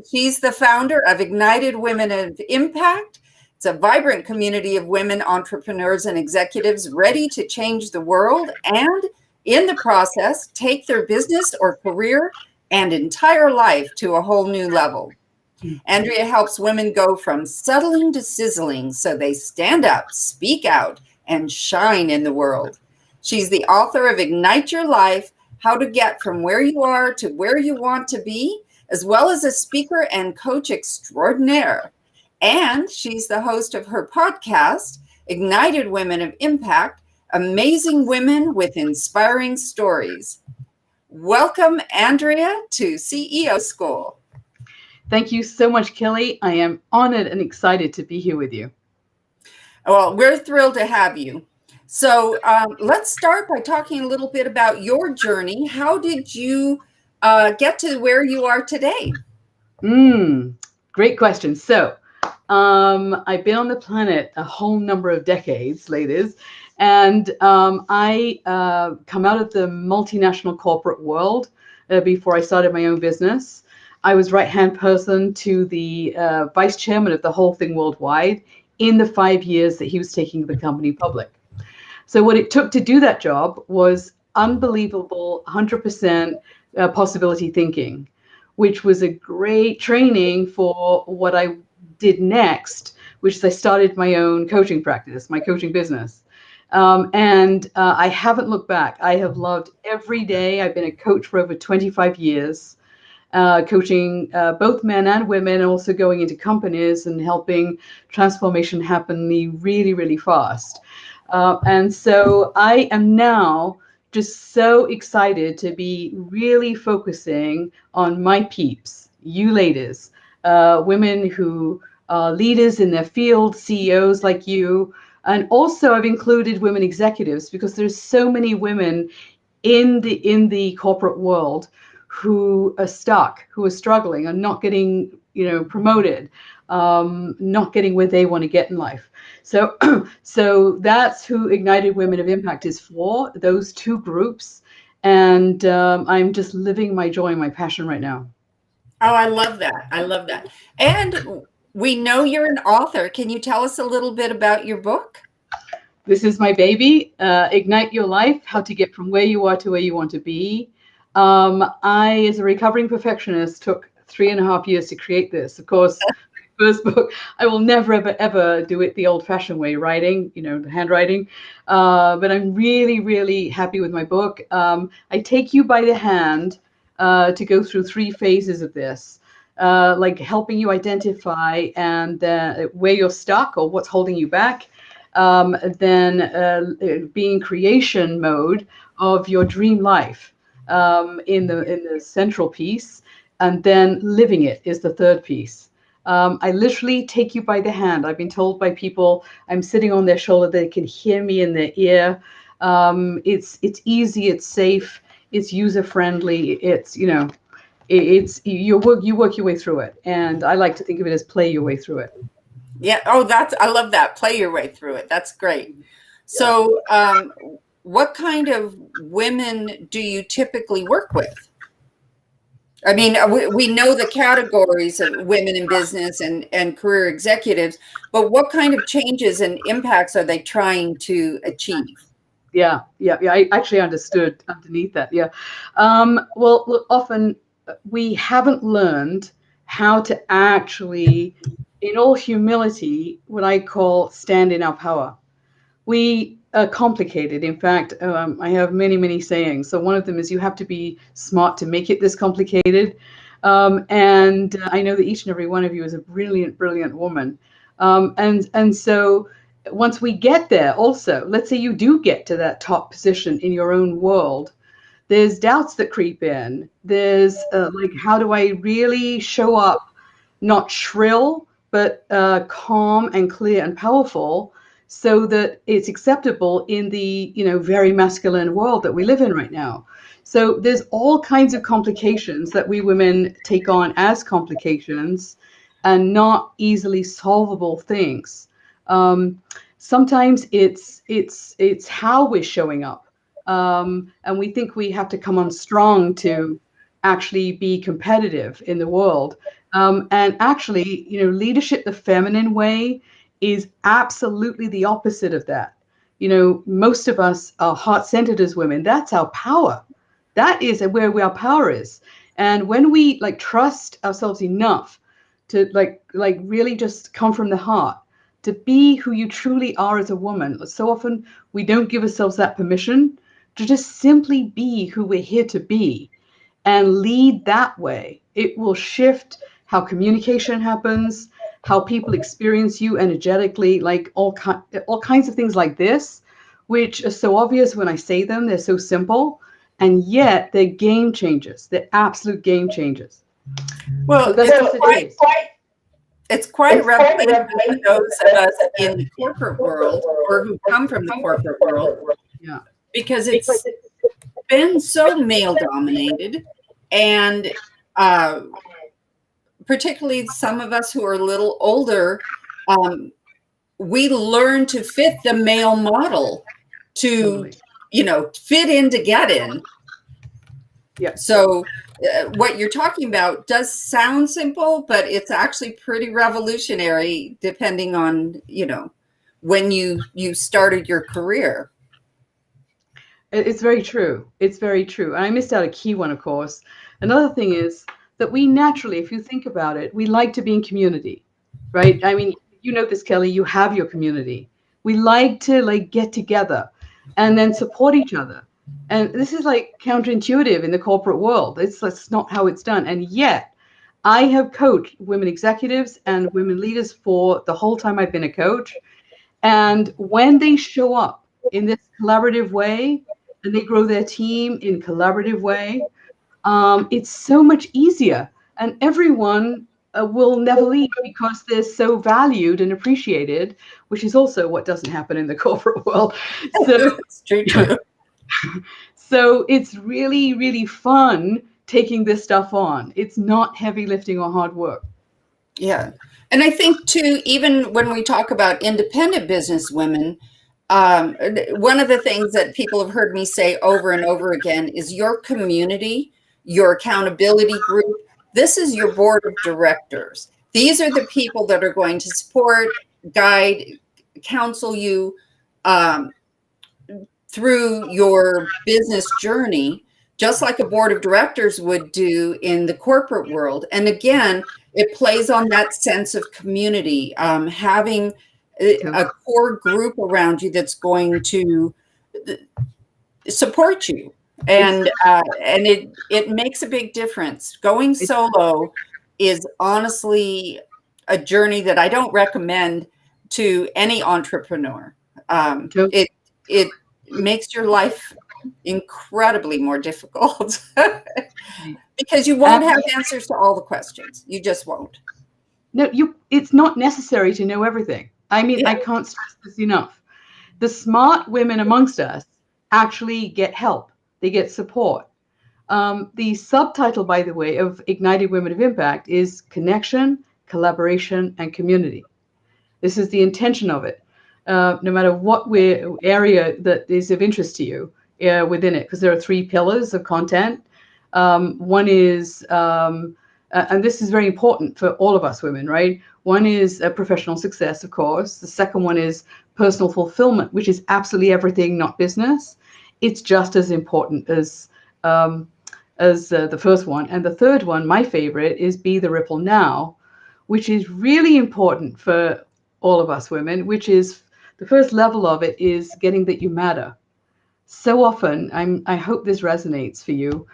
She's the founder of Ignited Women of Impact. It's a vibrant community of women entrepreneurs and executives ready to change the world and, in the process, take their business or career and entire life to a whole new level. Andrea helps women go from settling to sizzling so they stand up, speak out, and shine in the world. She's the author of Ignite Your Life, How to Get from Where You Are to Where You Want to Be, as well as a speaker and coach extraordinaire. And she's the host of her podcast, Ignited Women of Impact, Amazing Women with Inspiring Stories. Welcome, Andrea, to CEO School. Thank you so much, Kelly. I am honored and excited to be here with you. Well, we're thrilled to have you. So let's start by talking a little bit about your journey. How did you get to where you are today? Great question. So I've been on the planet a whole number of decades, ladies, and I come out of the multinational corporate world before I started my own business. I was right-hand person to the vice chairman of the whole thing worldwide in the 5 years that he was taking the company public. So what it took to do that job was unbelievable 100% possibility thinking, which was a great training for what I did next, which is I started my own coaching practice, my coaching business. And I haven't looked back. I have loved every day. I've been a coach for over 25 years. Coaching both men and women, and also going into companies and helping transformation happen really, really fast. And so I am now just so excited to be really focusing on my peeps, you ladies, women who are leaders in their field, CEOs like you. And also I've included women executives because there's so many women in the corporate world who are stuck, who are struggling, are not getting, promoted, not getting where they want to get in life. So, so that's who Ignited Women of Impact is for, those two groups. And I'm just living my joy and my passion right now. Oh, I love that. I love that. And we know you're an author. Can you tell us a little bit about your book? This is my baby, Ignite Your Life, How to Get from Where You Are to Where You Want to Be. I, as a recovering perfectionist, took 3.5 years to create this. Of course, my first book, I will never, ever do it the old-fashioned way, writing, the handwriting. But I'm really, really happy with my book. I take you by the hand to go through 3 phases of this, like helping you identify and where you're stuck or what's holding you back. Then being creation mode of your dream life. In the central piece, and then living it is the third piece. I literally take you by the hand. I've been told by people I'm sitting on their shoulder, they can hear me in their ear. It's easy, it's safe, it's user friendly. It's it's you work your way through it, and I like to think of it as play your way through it. Yeah. Oh, I love that. Play your way through it. That's great. So, what kind of women do you typically work with? I mean, we know the categories of women in business and career executives, but what kind of changes and impacts are they trying to achieve? Yeah. I actually understood underneath that. Yeah. Well, look, often we haven't learned how to actually, in all humility, what I call stand in our power. We are complicated. In fact, I have many, many sayings. So one of them is you have to be smart to make it this complicated. And I know that each and every one of you is a brilliant, brilliant woman. And so once we get there, also, let's say you do get to that top position in your own world, there's doubts that creep in. There's like, how do I really show up, not shrill, but calm and clear and powerful, so that it's acceptable in the very masculine world that we live in right now. So there's all kinds of complications that we women take on as complications and not easily solvable things. Sometimes it's how we're showing up, and we think we have to come on strong to actually be competitive in the world. And actually, leadership the feminine way is absolutely the opposite of that. Most of us are heart-centered as women. That's our power. That is where our power is. And when we trust ourselves enough to really just come from the heart, to be who you truly are as a woman, so often we don't give ourselves that permission to just simply be who we're here to be and lead that way. It will shift how communication happens, how people experience you energetically, like all kinds of things like this, which are so obvious when I say them. They're so simple, and yet they're game changers. They're absolute game changers. Well, So that's just a taste. It's quite a revelation for those of us in the corporate world or who come from the corporate world, Yeah. because it's been so male dominated, and particularly some of us who are a little older, we learn to fit the male model to, Totally. fit in to get in. Yeah. So what you're talking about does sound simple, but it's actually pretty revolutionary depending on, when you started your career. It's very true. It's very true. And I missed out a key one, of course. Another thing is that we naturally, if you think about it, we like to be in community, right? I mean, you know this, Kelly, you have your community. We like to get together and then support each other. And this is counterintuitive in the corporate world. That's not how it's done. And yet I have coached women executives and women leaders for the whole time I've been a coach. And when they show up in this collaborative way and they grow their team in collaborative way, it's so much easier. And everyone will never leave because they're so valued and appreciated, which is also what doesn't happen in the corporate world. So It's true. So it's really, really fun taking this stuff on. It's not heavy lifting or hard work. Yeah. And I think too, even when we talk about independent business women, one of the things that people have heard me say over and over again is your community, your accountability group. This is your board of directors. These are the people that are going to support, guide, counsel you through your business journey, just like a board of directors would do in the corporate world. And again, it plays on that sense of community, having a core group around you that's going to support you. And it makes a big difference. Going solo is honestly a journey that I don't recommend to any entrepreneur. It makes your life incredibly more difficult because you won't have answers to all the questions. You just won't. No, it's not necessary to know everything. I mean, yeah. I can't stress this enough. The smart women amongst us actually get help. They get support. The subtitle, by the way, of Ignited Women of Impact is connection, collaboration, and community. This is the intention of it. No matter what area that is of interest to you within it, because there are 3 pillars of content. One is, and this is very important for all of us women, right? One is professional success, of course. The second one is personal fulfillment, which is absolutely everything, not business. It's just as important as the first one. And the third one, my favorite, is Be the Ripple Now, which is really important for all of us women, which is the first level of it is getting that you matter. So often, I hope this resonates for you.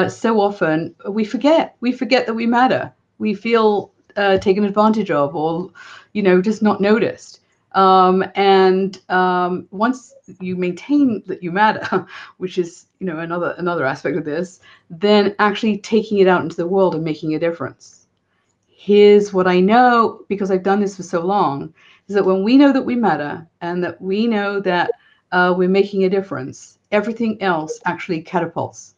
So often we forget that we matter. We feel taken advantage of, or just not noticed. And once you maintain that you matter, which is another aspect of this, then actually taking it out into the world and making a difference. Here's what I know, because I've done this for so long, is that when we know that we matter and that we know that we're making a difference, everything else actually catapults.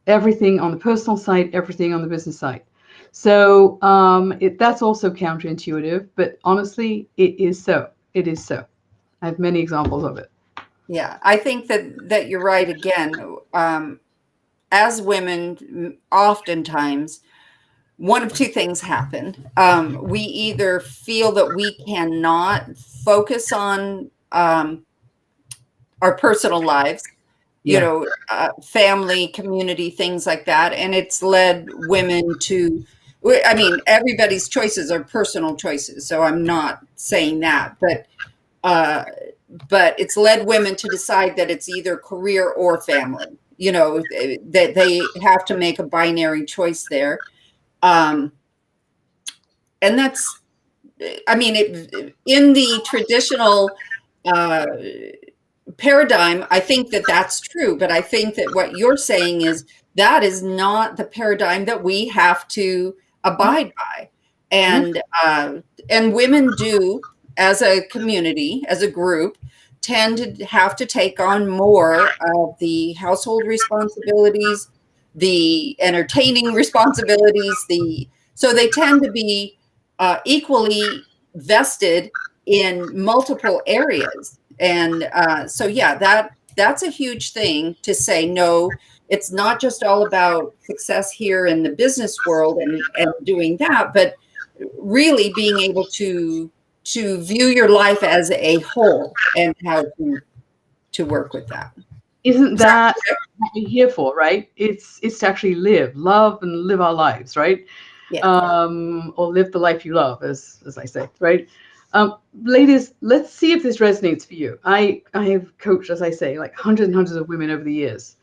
Everything on the personal side, everything on the business side. So that's also counterintuitive, but honestly, it is so. It is so. I have many examples of it. Yeah, I think that you're right again. as women, oftentimes, one of two things happen. We either feel that we cannot focus on our personal lives, Yeah. family, community, things like that. And it's led women to, I mean, everybody's choices are personal choices. So I'm not saying that, uh, but it's led women to decide that it's either career or family, that they have to make a binary choice there. Um, and that's, I mean, in the traditional uh, paradigm, I think that that's true, but I think that what you're saying is that is not the paradigm that we have to abide by. And and women do, as a community, as a group, tend to have to take on more of the household responsibilities, the entertaining responsibilities, so they tend to be equally vested in multiple areas. And so, yeah, that's a huge thing to say. No, it's not just all about success here in the business world and doing that, but really being able to view your life as a whole and how to work with that. Isn't Is that that correct? what we're here for, right? It's to actually love and live our lives, right? Yeah. Or live the life you love, as I say, right? Ladies, let's see if this resonates for you. I have coached, as I say, like hundreds and hundreds of women over the years.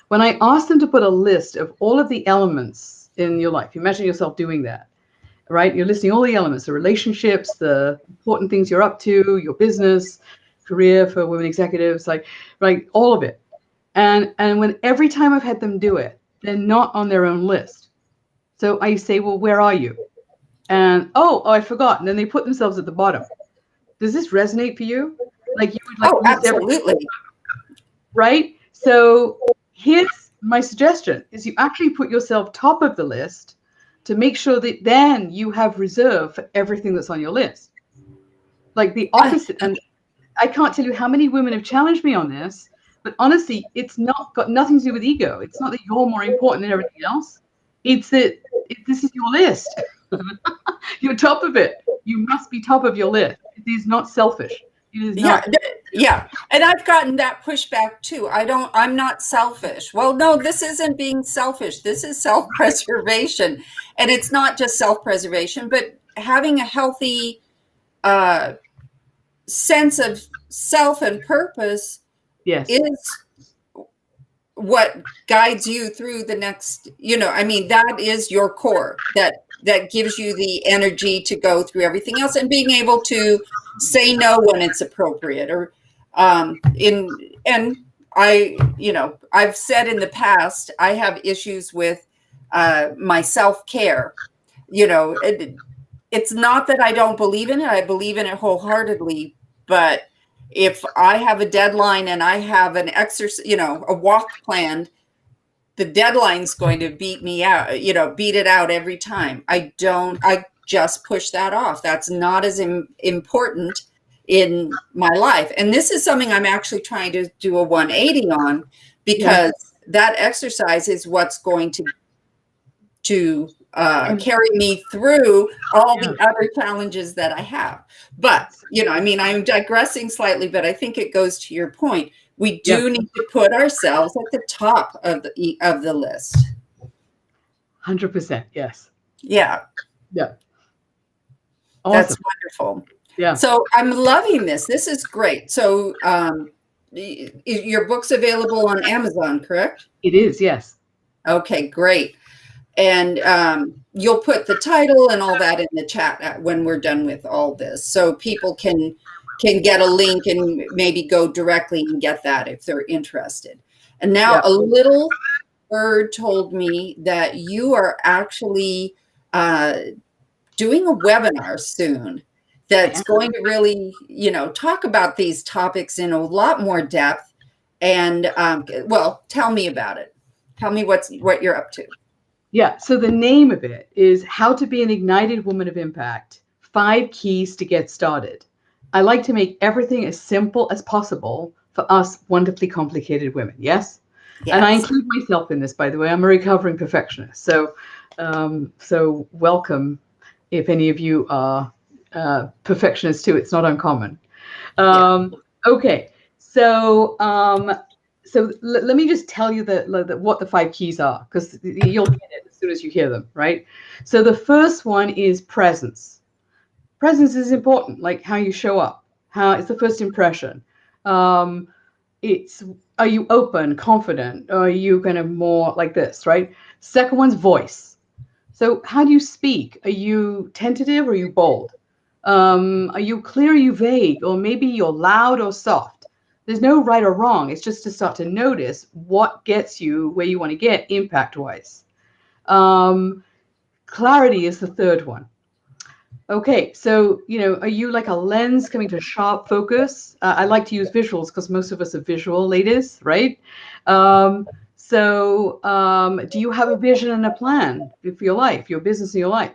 When I asked them to put a list of all of the elements in your life, imagine yourself doing that, right? You're listing all the elements, the relationships, the important things you're up to, your business, career for women executives, like all of it. And when every time I've had them do it, they're not on their own list. So I say, well, where are you? And I forgot. And then they put themselves at the bottom. Does this resonate for you? Like you would like Oh, list everything, absolutely. right? So here's my suggestion: is you actually put yourself top of the list to make sure that then you have reserve for everything that's on your list. Like the opposite. And I can't tell you how many women have challenged me on this, but honestly, it's not got nothing to do with ego. It's not that you're more important than everything else. It's that this is your list. You're top of it. You must be top of your list. It is not selfish. It is Yeah, not. yeah. And I've gotten that pushback too. I'm not selfish. Well, no, this isn't being selfish. This is self-preservation. And it's not just self-preservation, but having a healthy uh, sense of self and purpose Yes. is what guides you through the next, I mean, that is your core that gives you the energy to go through everything else, and being able to say no when it's appropriate, or in and I've said in the past, I have issues with my self-care. It's not that I don't believe in it. I believe in it wholeheartedly, but if I have a deadline and I have an exercise, a walk planned, the deadline's going to beat me out, beat it out every time. I just push that off. That's not as important in my life. And this is something I'm actually trying to do a 180 on, Yeah. because that exercise is what's going to And carry me through all yeah. the other challenges that I have. But, I mean, I'm digressing slightly, but I think it goes to your point. We Yeah. do need to put ourselves at the top of the list. 100%. Yes. Yeah, Yeah. that's Awesome. wonderful. Yeah. So I'm loving this. This is great. So your book's available on Amazon, correct? It is. Yes. Okay, great. And you'll put the title and all that in the chat when we're done with all this, so people can get a link and maybe go directly and get that if they're interested. And now Yeah. a little bird told me that you are actually doing a webinar soon that's going to really, talk about these topics in a lot more depth. And well, tell me about it. Tell me what you're up to. Yeah. So the name of it is How to Be an Ignited Woman of Impact, 5 Keys to Get Started. I like to make everything as simple as possible for us wonderfully complicated women. Yes. And I Yes. include myself in this, by the way. I'm a recovering perfectionist. So, so welcome if any of you are perfectionists too. It's not uncommon. Yeah. Okay, so let me just tell you what the 5 keys are, because you'll get it as soon as you hear them, right? So the first one is presence. Presence is important, like how you show up, how it's the first impression. Um, it's Are you open, confident, or are you kind of more like this, right? Second one's voice. So how do you speak? Are you tentative or are you bold? Are you clear? Are you vague? Or maybe you're loud or soft. There's no right or wrong. It's just to start to notice what gets you where you want to get impact wise. Clarity is the third one. Okay, so are you like a lens coming to sharp focus? I like to use visuals because most of us are visual ladies, right? Do you have a vision and a plan for your life, your business, and your life?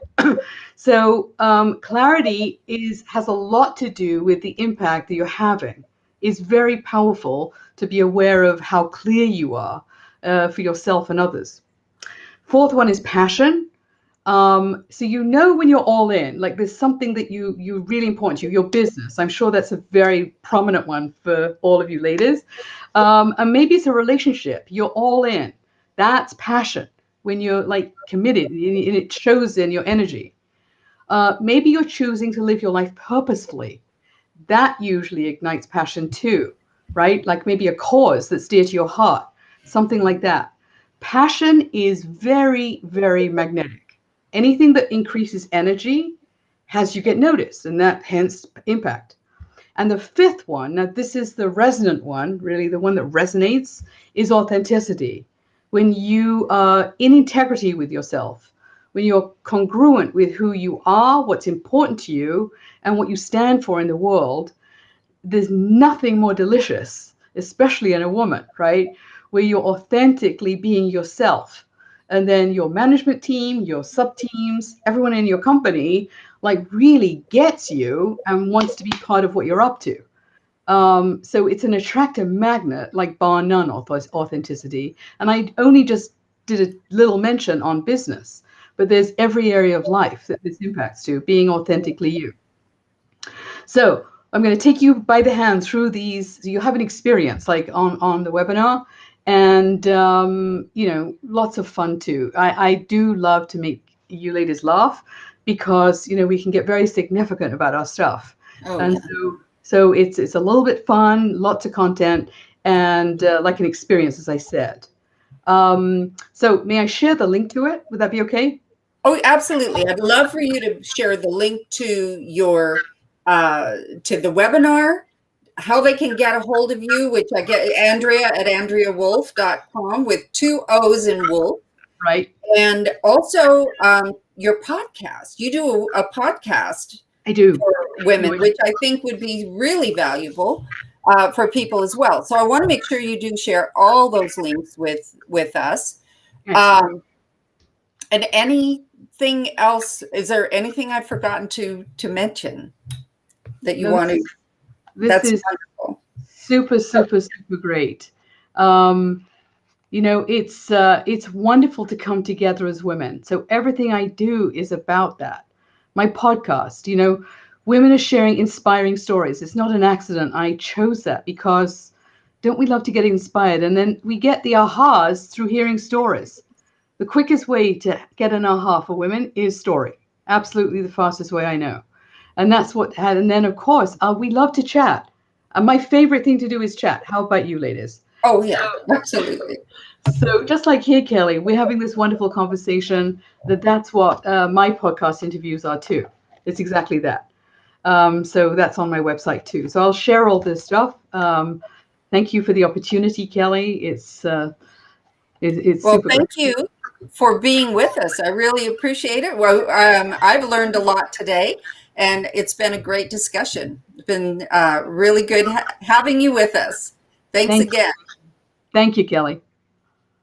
So clarity has a lot to do with the impact that you're having. It's very powerful to be aware of how clear you are for yourself and others. Fourth one is passion. So when you're all in, like there's something that you really important to you, your business. I'm sure that's a very prominent one for all of you ladies. And maybe it's a relationship. You're all in. That's passion when you're like committed, and it shows in your energy. Maybe you're choosing to live your life purposefully. That usually ignites passion too, right? Like maybe a cause that's dear to your heart, something like that. Passion is very, very magnetic. Anything that increases energy has you get noticed, and that hence impact. And the fifth one, now this is the resonant one, really the one that resonates, is authenticity. When you are in integrity with yourself, when you're congruent with who you are, what's important to you, and what you stand for in the world, there's nothing more delicious, especially in a woman, right? Where you're authentically being yourself. And then your management team, your sub teams, everyone in your company, like really gets you and wants to be part of what you're up to. So it's an attractive magnet, like bar none authenticity. And I only just did a little mention on business, but there's every area of life that this impacts to, being authentically you. So I'm going to take you by the hand through these. So you have an experience like on the webinar, and lots of fun too. I do love to make you ladies laugh because we can get very significant about our stuff. Oh, And yeah. so it's a little bit fun, lots of content, and like an experience, as I said. So may I share the link to it? Would that be okay? Oh, absolutely. I'd love for you to share the link to to the webinar, how they can get a hold of you, which I get Andrea at AndreaWoolf.com with 2 O's in Wolf. Right. And also your podcast. You do a podcast I do. for women, which I think would be really valuable for people as well. So I want to make sure you do share all those links with us. And anything else? Is there anything I've forgotten to mention that you want to? This is wonderful. Super, super, super great. It's wonderful to come together as women. So everything I do is about that. My podcast, women are sharing inspiring stories. It's not an accident. I chose that because don't we love to get inspired? And then we get the ahas through hearing stories. The quickest way to get an aha for women is story. Absolutely the fastest way I know. And that's and then of course, we love to chat. And my favorite thing to do is chat. How about you ladies? Oh yeah, absolutely. So just like here, Kelly, we're having this wonderful conversation. That's what my podcast interviews are too. It's exactly that. So that's on my website too. So I'll share all this stuff. Thank you for the opportunity, Kelly. It's well, super thank great. you for being with us. I really appreciate it. Well, I've learned a lot today, and it's been a great discussion. It's been really good having you with us. Thanks again. Thank you, Kelly.